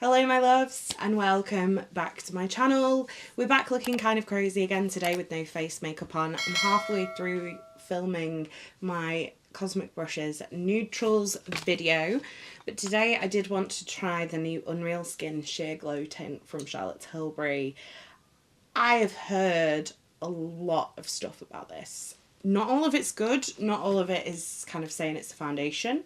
Hello my loves and welcome back to my channel. We're back looking kind of crazy again today with no face makeup on. I'm halfway through filming my Cosmic Brushes Neutrals video, but today I did want to try the new Unreal Skin Sheer Glow tint from Tilbury. I have heard a lot of stuff about this. Not all of it's good, not all of it is kind of saying it's a foundation,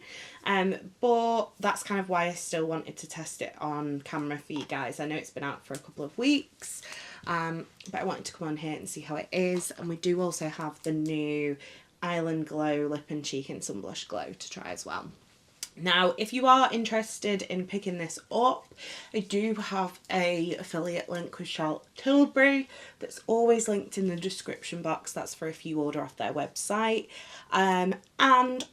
but that's kind of why I still wanted to test it on camera for you guys. I know it's been out for a couple of weeks, but I wanted to come on here and see how it is. And we do also have the new Island Glow Lip and Cheek and Sun Blush Glow to try as well. Now, if you are interested in picking this up, I do have a affiliate link with Tilbury that's always linked in the description box. That's for if you order off their website. And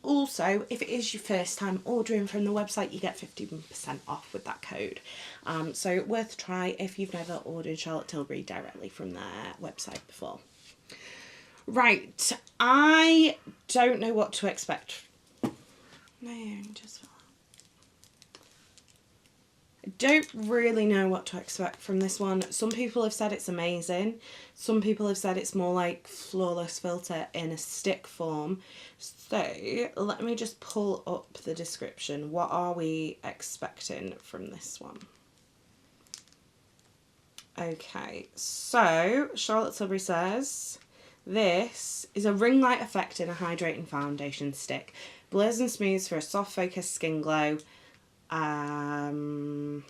also, if it is your first time ordering from the website, you get 15% off with that code. So worth a try if you've never ordered Tilbury directly from their website before. Right, I don't know what to expect. My earring just fell out. I don't really know what to expect from this one. Some people have said it's amazing. Some people have said it's more like Flawless Filter in a stick form. So let me just pull up the description. What are we expecting from this one? Okay, so Charlotte Tilbury says, this is a ring light effect in a hydrating foundation stick. Blurs and smooths for a soft focused skin glow. Does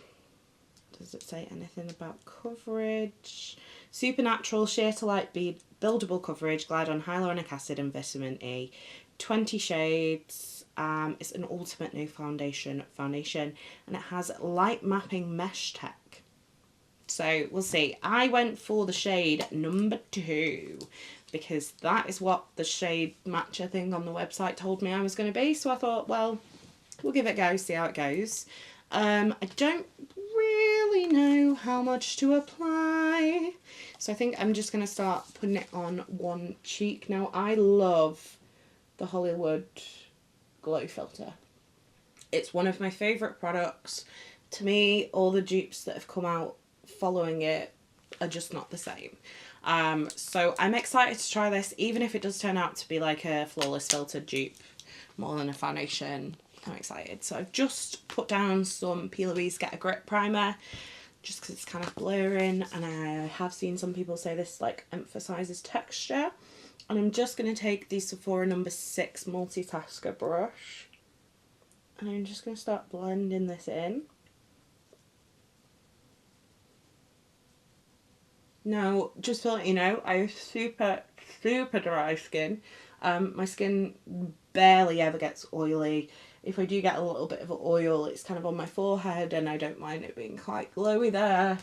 it say anything about coverage? Supernatural, sheer to light bead, buildable coverage, glide on hyaluronic acid and vitamin E. 20 shades. It's an ultimate new foundation and it has light mapping mesh tech. So we'll see. I went for the shade number 2 because that is what the shade matcher thing on the website told me I was going to be. So I thought, well, we'll give it a go, see how it goes. I don't really know how much to apply. So I think I'm just going to start putting it on one cheek. Now, I love the Hollywood Glow Filter. It's one of my favourite products. To me, all the dupes that have come out following it are just not the same. So I'm excited to try this, even if it does turn out to be like a Flawless Filter dupe more than a foundation. I'm excited. So I've just put down some P. Louise Get a Grip primer just because it's kind of blurring, and I have seen some people say this like emphasizes texture. And I'm just going to take the Sephora number 6 multitasker brush and I'm just going to start blending this in. Now, just to let you know, I have super dry skin. My skin barely ever gets oily. If I do get a little bit of oil, it's kind of on my forehead and I don't mind it being quite glowy there.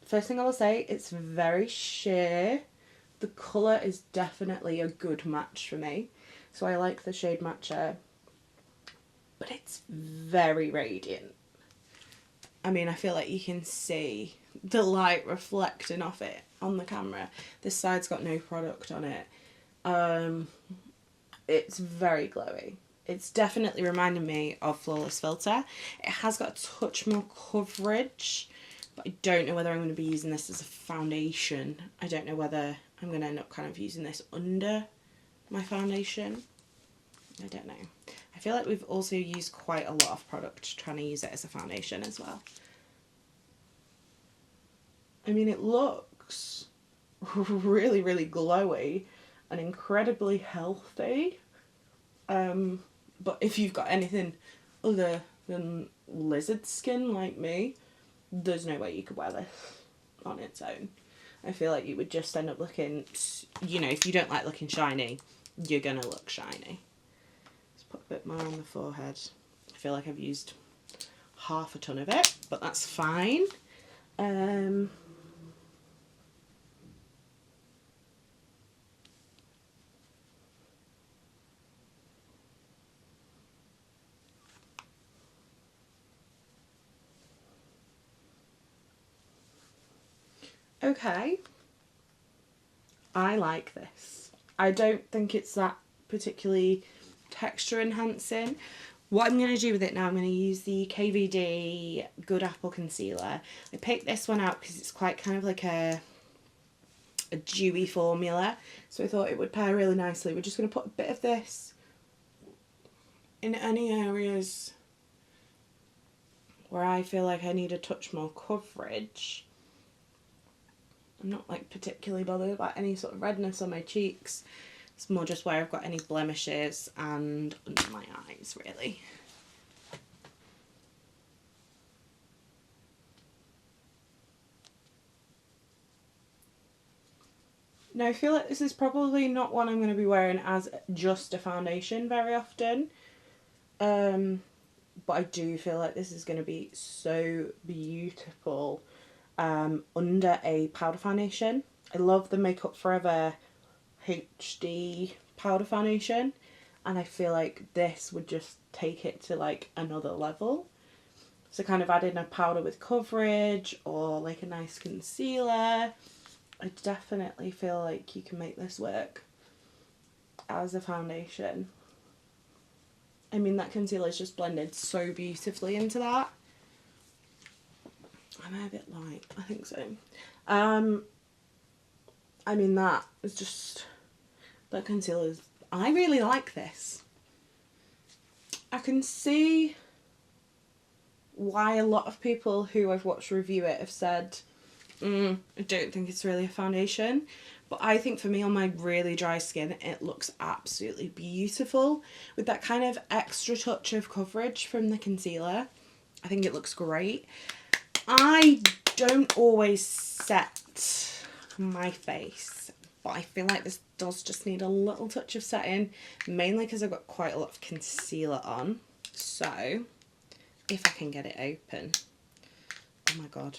First thing I will say, it's very sheer. The colour is definitely a good match for me. So I like the shade matcher. But it's very radiant. I mean, I feel like you can see the light reflecting off it on the camera. This side's got no product on it. It's very glowy. It's definitely reminding me of Flawless Filter. It has got a touch more coverage, but I don't know whether I'm going to be using this as a foundation. I don't know whether I'm going to end up kind of using this under my foundation. I don't know. I feel like we've also used quite a lot of product trying to use it as a foundation as well. I mean, it looks really, really glowy and incredibly healthy. But if you've got anything other than lizard skin like me, there's no way you could wear this on its own. I feel like you would just end up looking, you know, if you don't like looking shiny, you're going to look shiny. Let's put a bit more on the forehead. I feel like I've used half a ton of it, but that's fine. Okay, I like this. I don't think it's that particularly texture enhancing, what I'm going to do with it now, I'm going to use the KVD Good Apple Concealer. I picked this one out because it's quite kind of like a dewy formula, so I thought it would pair really nicely. We're just going to put a bit of this in any areas where I feel like I need a touch more coverage. I'm not like particularly bothered about any sort of redness on my cheeks. It's more just where I've got any blemishes and under my eyes, really. Now, I feel like this is probably not one I'm going to be wearing as just a foundation very often. But I do feel like this is going to be so beautiful under a powder foundation. I love the Makeup Forever HD powder foundation, and I feel like this would just take it to like another level. So kind of adding a powder with coverage or like a nice concealer, I definitely feel like you can make this work as a foundation. I mean, that concealer is just blended so beautifully into that. Am I a bit light? I think so. I mean, that is just, that concealer is, I really like this. I can see why a lot of people who I've watched review it have said, I don't think it's really a foundation. But I think for me, on my really dry skin, it looks absolutely beautiful. With that kind of extra touch of coverage from the concealer, I think it looks great. I don't always set my face, but I feel like this does just need a little touch of setting, mainly because I've got quite a lot of concealer on. So, if I can get it open. Oh my god.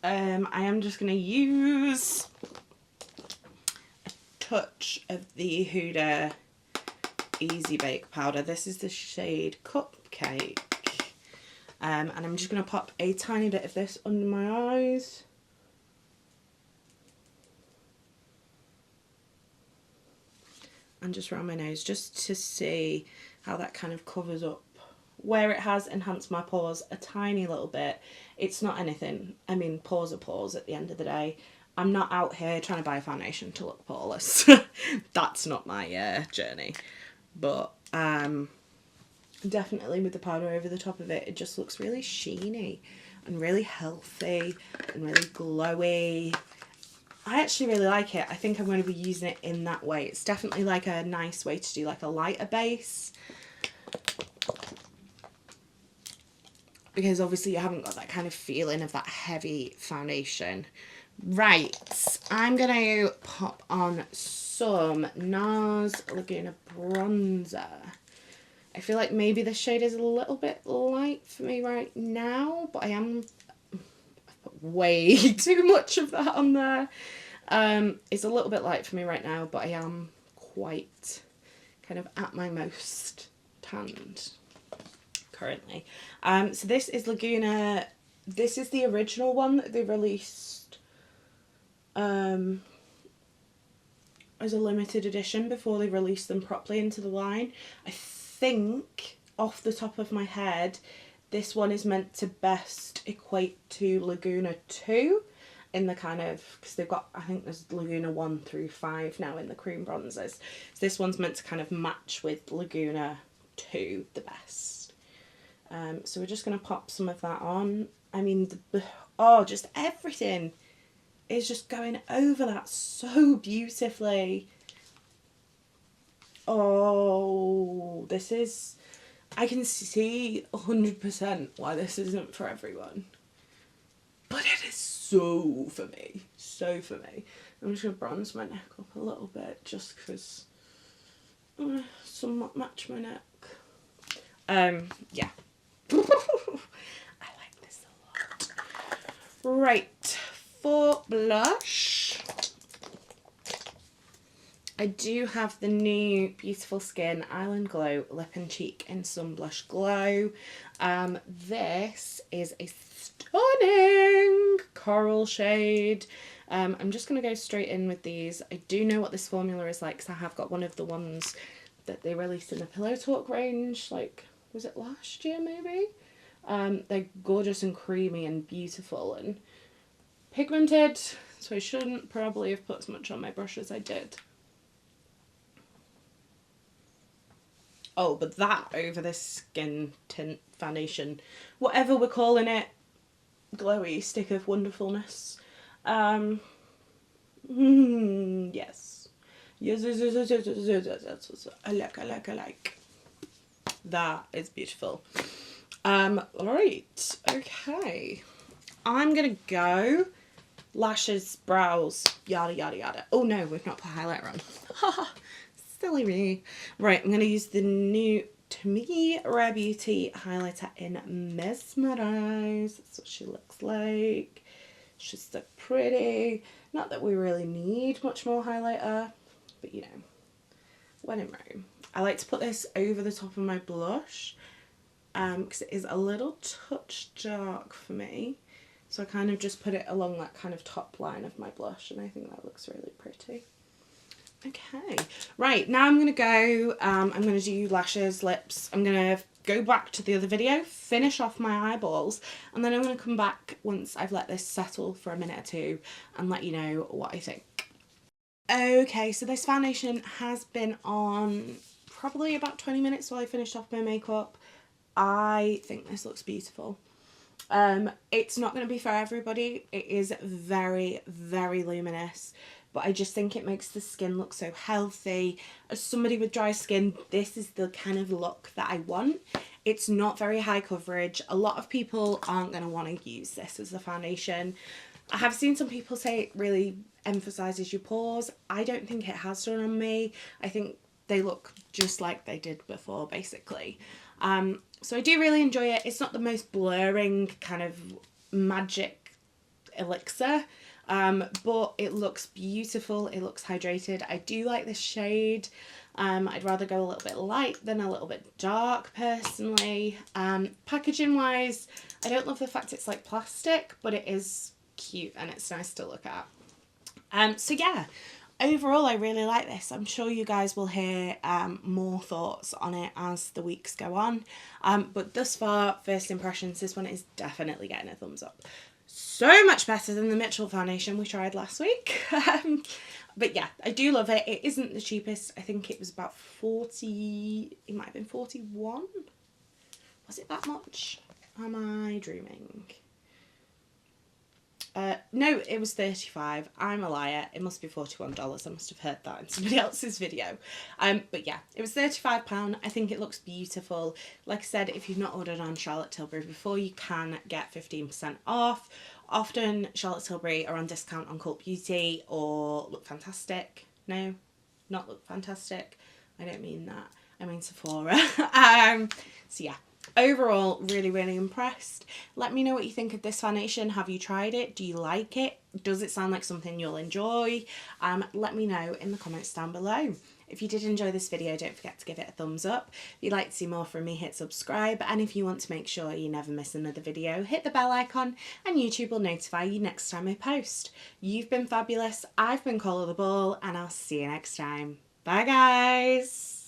I am just going to use a touch of the Huda Easy Bake Powder. This is the shade Cupcake. And I'm just going to pop a tiny bit of this under my eyes. And just around my nose, just to see how that kind of covers up where it has enhanced my pores a tiny little bit. It's not anything. I mean, pores are pores at the end of the day. I'm not out here trying to buy a foundation to look poreless. That's not my journey. But definitely with the powder over the top of it, it just looks really sheeny and really healthy and really glowy. I actually really like it. I think I'm going to be using it in that way. It's definitely like a nice way to do like a lighter base, because obviously you haven't got that kind of feeling of that heavy foundation. Right, I'm going to pop on some NARS Laguna bronzer. I feel like maybe this shade is a little bit light for me right now, but I've put way too much of that on there. It's a little bit light for me right now, but I am quite kind of at my most tanned currently. So this is Laguna. This is the original one that they released as a limited edition before they released them properly into the line. I think off the top of my head, this one is meant to best equate to Laguna 2 in the kind of, because they've got, I think there's Laguna 1 through 5 now in the cream bronzers. So this one's meant to kind of match with Laguna 2 the best. So we're just going to pop some of that on. I mean, just everything is just going over that so beautifully. Oh, this is, I can see 100% why this isn't for everyone. But it is so for me. So for me. I'm just going to bronze my neck up a little bit just because somewhat match my neck. Yeah. I like this a lot. Right, for blush, I do have the new Beautiful Skin Island Glow Lip and Cheek in Sun Blush Glow. This is a stunning coral shade. I'm just going to go straight in with these. I do know what this formula is like because I have got one of the ones that they released in the Pillow Talk range, like, was it last year maybe? They're gorgeous and creamy and beautiful and pigmented, so I shouldn't probably have put as much on my brush as I did. Oh, but that over this skin tint foundation, whatever we're calling it, glowy stick of wonderfulness. Yes. Yes, yes, yes, yes, yes, yes, yes. I like. That is beautiful. Right, okay. I'm gonna go lashes, brows, yada yada yada. Oh no, we've not put highlighter on. Silly me. Right, I'm going to use the new, to me, Rare Beauty highlighter in Mesmerize. That's what she looks like. She's so pretty. Not that we really need much more highlighter, but you know, when in Rome. I like to put this over the top of my blush because it is a little touch dark for me. So I kind of just put it along that kind of top line of my blush, and I think that looks really pretty. Okay, right, now I'm going to go, I'm going to do lashes, lips. I'm going to go back to the other video, finish off my eyeballs, and then I'm going to come back once I've let this settle for a minute or two and let you know what I think. Okay, so this foundation has been on probably about 20 minutes while I finished off my makeup. I think this looks beautiful. It's not going to be for everybody. It is very, very luminous, but I just think it makes the skin look so healthy. As somebody with dry skin, this is the kind of look that I want. It's not very high coverage. A lot of people aren't going to want to use this as a foundation. I have seen some people say it really emphasises your pores. I don't think it has done on me. I think they look just like they did before, basically. So I do really enjoy it. It's not the most blurring kind of magic elixir, but it looks beautiful. It looks hydrated. I do like this shade. I'd rather go a little bit light than a little bit dark personally. Packaging wise, I don't love the fact it's like plastic, but it is cute and it's nice to look at. So yeah, overall I really like this. I'm sure you guys will hear more thoughts on it as the weeks go on, but thus far, first impressions, this one is definitely getting a thumbs up. So much better than the Mitchell foundation we tried last week. But yeah, I do love it. It isn't the cheapest. I think it was about 40, it might have been 41. Was it that much? Am I dreaming? No, it was 35. I'm a liar. It must be $41. I must have heard that in somebody else's video. But yeah, it was £35. I think it looks beautiful. Like I said, if you've not ordered on Charlotte Tilbury before, you can get 15% off. Often Charlotte Tilbury are on discount on Cult Beauty or Look Fantastic. No, not Look Fantastic. I don't mean that. I mean Sephora. So yeah. Overall, really, really impressed. Let me know what you think of this foundation. Have you tried it? Do you like it? Does it sound like something you'll enjoy? Let me know in the comments down below. If you did enjoy this video, don't forget to give it a thumbs up. If you'd like to see more from me, hit subscribe. And if you want to make sure you never miss another video, hit the bell icon and YouTube will notify you next time I post. You've been fabulous. I've been Coleoftheball and I'll see you next time. Bye guys.